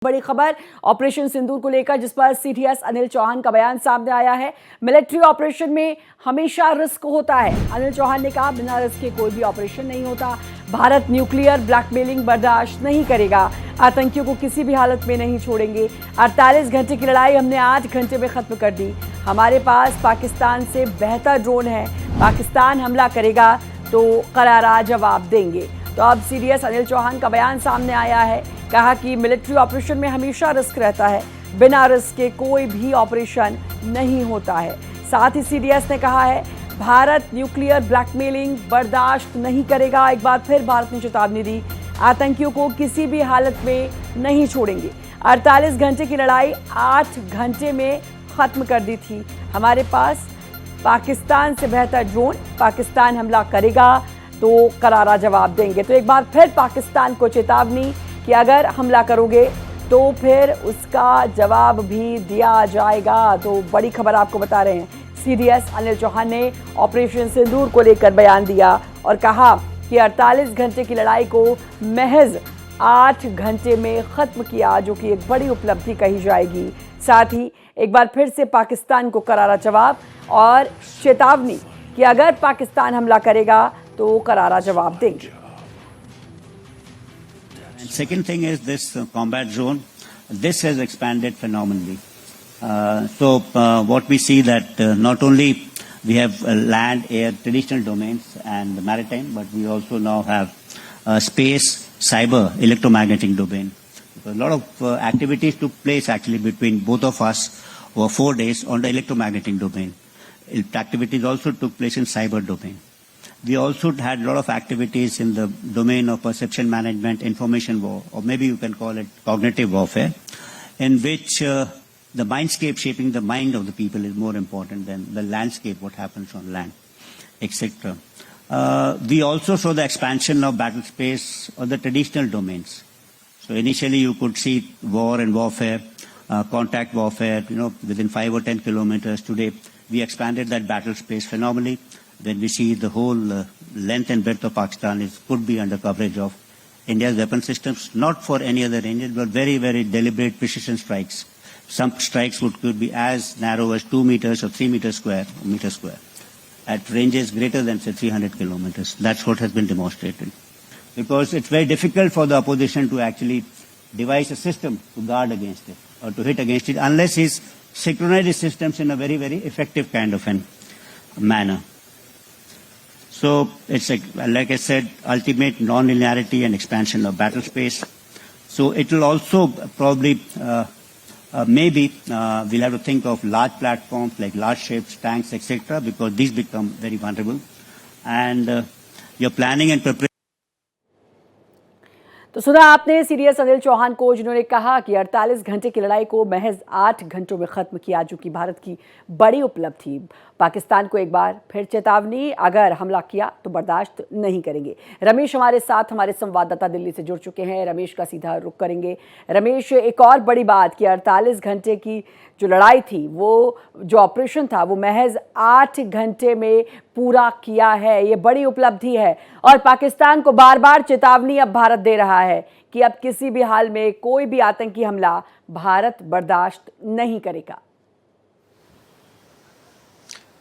बड़ी खबर ऑपरेशन सिंदूर को लेकर, जिस पर सीडीएस अनिल चौहान का बयान सामने आया है। मिलिट्री ऑपरेशन में हमेशा रिस्क होता है। अनिल चौहान ने कहा, बिना रिस्क के कोई भी ऑपरेशन नहीं होता। भारत न्यूक्लियर ब्लैकमेलिंग बर्दाश्त नहीं करेगा। आतंकियों को किसी भी हालत में नहीं छोड़ेंगे। 48 घंटे की लड़ाई हमने 8 घंटे में खत्म कर दी। हमारे पास पाकिस्तान से बेहतर ड्रोन है। पाकिस्तान हमला करेगा तो करारा जवाब देंगे। तो अब सीडीएस अनिल चौहान का बयान सामने आया है। कहा कि मिलिट्री ऑपरेशन में हमेशा रिस्क रहता है, बिना रिस्क के कोई भी ऑपरेशन नहीं होता है। साथ ही सीडीएस ने कहा है, भारत न्यूक्लियर ब्लैकमेलिंग बर्दाश्त नहीं करेगा। एक बार फिर भारत ने चेतावनी दी, आतंकियों को किसी भी हालत में नहीं छोड़ेंगे। 48 घंटे की लड़ाई 8 घंटे में खत्म कर दी थी। हमारे पास पाकिस्तान से बेहतर ड्रोन, पाकिस्तान हमला करेगा तो करारा जवाब देंगे। तो एक बार फिर पाकिस्तान को चेतावनी कि अगर हमला करोगे तो फिर उसका जवाब भी दिया जाएगा। तो बड़ी खबर आपको बता रहे हैं, सीडीएस अनिल चौहान ने ऑपरेशन सिंदूर को लेकर बयान दिया और कहा कि 48 घंटे की लड़ाई को महज 8 घंटे में खत्म किया, जो कि एक बड़ी उपलब्धि कही जाएगी। साथ ही एक बार फिर से पाकिस्तान को करारा जवाब और चेतावनी कि अगर पाकिस्तान हमला करेगा तो करारा जवाब देंगे। And second thing is this combat zone. This has expanded phenomenally. What we see that not only we have land, air, traditional domains and maritime, but we also now have space, cyber, electromagnetic domain. A lot of activities took place actually between both of us over 4 days on the electromagnetic domain. Activities also took place in cyber domain. We also had a lot of activities in the domain of perception management, information war, or maybe you can call it cognitive warfare, in which the mindscape, shaping the mind of the people, is more important than the landscape, what happens on land, etc. We also saw the expansion of battle space of the traditional domains. So initially you could see war and warfare, contact warfare, within 5 or 10 kilometers. Today we expanded that battle space phenomenally. When we see the whole length and breadth of Pakistan could be under coverage of India's weapon systems, not for any other ranges, but very, very deliberate precision strikes. Some strikes could be as narrow as 2 meters or 3 meters square, at ranges greater than, say, 300 kilometers. That's what has been demonstrated. Because it's very difficult for the opposition to actually devise a system to guard against it or to hit against it unless he's synchronized his systems in a very, very effective kind of a manner. So it's like I said, ultimate non-linearity and expansion of battle space. So it will also probably, maybe we'll have to think of large platforms like large ships, tanks, etc., because these become very vulnerable. And your planning and preparation. तो सुना आपने CDS Anil Chauhan को, जिन्होंने कहा कि 48 घंटे की लड़ाई को महज 8 घंटों में खत्म किया, जो कि भारत की बड़ी उपलब्धि। पाकिस्तान को एक बार फिर चेतावनी, अगर हमला किया तो बर्दाश्त नहीं करेंगे। रमेश हमारे साथ, हमारे संवाददाता दिल्ली से जुड़ चुके हैं। रमेश का सीधा रुख करेंगे। रमेश, एक और बड़ी बात कि 48 घंटे की जो लड़ाई थी, वो जो ऑपरेशन था, वो महज 8 घंटे में पूरा किया है। ये बड़ी उपलब्धि है और पाकिस्तान को बार बार चेतावनी अब भारत दे रहा है कि अब किसी भी हाल में कोई भी आतंकी हमला भारत बर्दाश्त नहीं करेगा।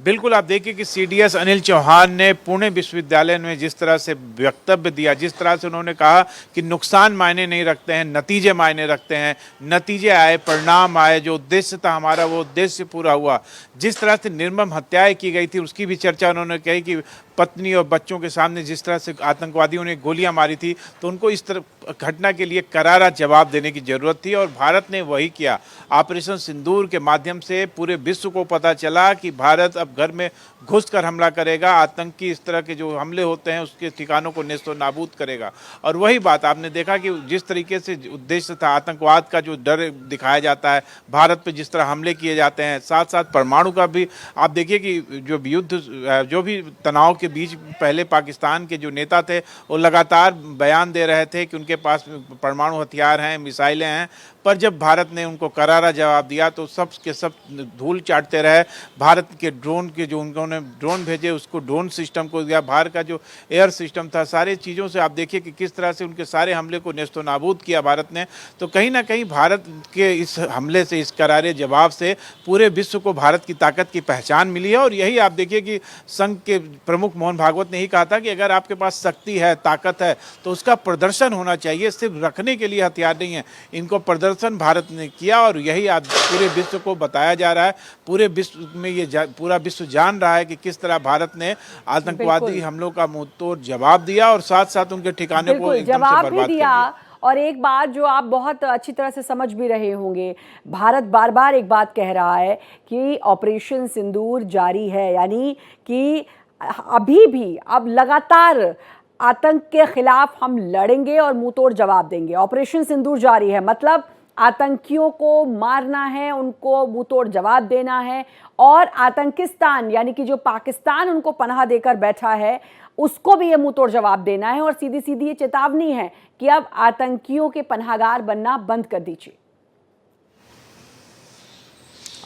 बिल्कुल, आप देखिए कि सीडीएस अनिल चौहान ने पुणे विश्वविद्यालय में जिस तरह से वक्तव्य दिया, जिस तरह से उन्होंने कहा कि नुकसान मायने नहीं रखते हैं, नतीजे मायने रखते हैं। नतीजे आए, परिणाम आए, जो उद्देश्य था हमारा वो उद्देश्य पूरा हुआ। जिस तरह से निर्मम हत्याएं की गई थी उसकी भी चर्चा उन्होंने कही कि पत्नी और बच्चों के सामने जिस तरह से आतंकवादियों ने गोलियां मारी थी, तो उनको इस तरह घटना के लिए करारा जवाब देने की ज़रूरत थी और भारत ने वही किया। ऑपरेशन सिंदूर के माध्यम से पूरे विश्व को पता चला कि भारत अब घर में घुसकर हमला करेगा, आतंकी इस तरह के जो हमले होते हैं उसके ठिकानों को नेस्तो नाबूद करेगा। और वही बात आपने देखा कि जिस तरीके से उद्देश्य था, आतंकवाद का जो डर दिखाया जाता है, भारत पे जिस तरह हमले किए जाते हैं, साथ साथ परमाणु का भी आप देखिए कि जो युद्ध, जो भी तनाव के बीच पहले पाकिस्तान के जो नेता थे वो लगातार बयान दे रहे थे कि उनके पास परमाणु हथियार हैं, मिसाइलें हैं, पर जब भारत ने उनको करारा जवाब दिया तो सब के सब धूल चाटते रहे। भारत के ड्रोन के जो उन्होंने ड्रोन भेजे उसको ड्रोन सिस्टम को दिया, भारत का जो एयर सिस्टम था, सारे चीज़ों से आप देखिए कि किस तरह से उनके सारे हमले को नेस्तो नाबूद किया भारत ने। तो कहीं ना कहीं भारत के इस हमले से, इस करारे जवाब से पूरे विश्व को भारत की ताकत की पहचान मिली है। और यही आप देखिए कि संघ के प्रमुख मोहन भागवत ने ही कहा था कि अगर आपके पास शक्ति है, ताकत है, तो उसका प्रदर्शन होना चाहिए, सिर्फ रखने के लिए हथियार नहीं है। इनको प्रदर्शन भारत ने किया और यही आज पूरे विश्व को बताया जा रहा है। पूरे विश्व में ये पूरा विश्व जान रहा है कि किस तरह भारत ने आतंकवादी हमलों का मुंहतोड़ जवाब दिया और साथ साथ उनके ठिकाने को एकदम से जवाब बर्बाद भी कर दिया। दिया। और एक बात जो आप बहुत अच्छी तरह से समझ भी रहे होंगे, भारत बार बार एक बात कह रहा है कि ऑपरेशन सिंदूर जारी है, यानी कि अभी भी अब लगातार आतंक के खिलाफ हम लड़ेंगे और मुंहतोड़ जवाब देंगे। ऑपरेशन सिंदूर जारी है मतलब आतंकियों को मारना है, उनको मुंहतोड़ जवाब देना है। और आतंकिस्तान यानी कि जो पाकिस्तान उनको पनाह देकर बैठा है, उसको भी ये मुंहतोड़ जवाब देना है। और सीधी सीधी ये चेतावनी है कि अब आतंकियों के पनाहगार बनना बंद कर दीजिए।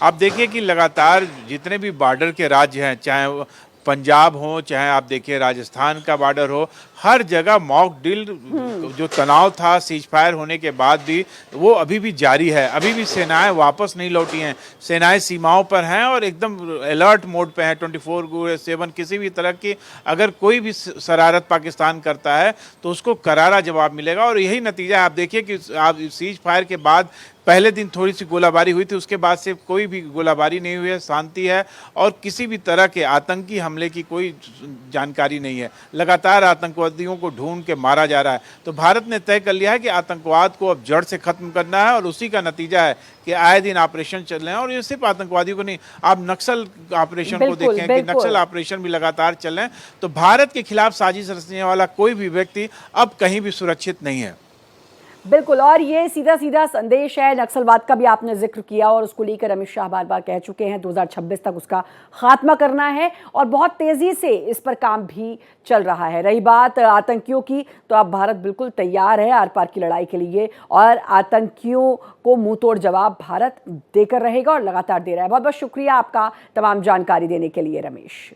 आप देखिए कि लगातार जितने भी बॉर्डर के राज्य हैं, चाहे पंजाब हो, चाहे आप देखिए राजस्थान का बॉर्डर हो, हर जगह मॉक ड्रिल जो तनाव था सीज फायर होने के बाद भी वो अभी भी जारी है। अभी भी सेनाएं वापस नहीं लौटी हैं, सेनाएं सीमाओं पर हैं और एकदम अलर्ट मोड पे हैं 24/7। किसी भी तरह की अगर कोई भी शरारत पाकिस्तान करता है तो उसको करारा जवाब मिलेगा। और यही नतीजा है। आप देखिए कि आप सीज फायर के बाद पहले दिन थोड़ी सी गोलाबारी हुई थी, उसके बाद से कोई भी गोलाबारी नहीं हुई है, शांति है और किसी भी तरह के आतंकी हमले की कोई जानकारी नहीं है। लगातार आतंकवादियों को ढूंढ के मारा जा रहा है। तो भारत ने तय कर लिया है कि आतंकवाद को अब जड़ से खत्म करना है और उसी का नतीजा है कि आए दिन ऑपरेशन चल रहे हैं। और ये सिर्फ आतंकवादियों को नहीं, आप नक्सल ऑपरेशन को देखें कि नक्सल ऑपरेशन भी लगातार चल रहे हैं। तो भारत के खिलाफ साजिश रचने वाला कोई भी व्यक्ति अब कहीं भी सुरक्षित नहीं है। बिल्कुल, और ये सीधा सीधा संदेश है। नक्सलवाद का भी आपने जिक्र किया और उसको लेकर अमित शाह बार बार कह चुके हैं 2026 तक उसका खात्मा करना है और बहुत तेजी से इस पर काम भी चल रहा है। रही बात आतंकियों की, तो अब भारत बिल्कुल तैयार है आर पार की लड़ाई के लिए और आतंकियों को मुंहतोड़ जवाब भारत देकर रहेगा और लगातार दे रहा है। बहुत बहुत शुक्रिया आपका तमाम जानकारी देने के लिए रमेश।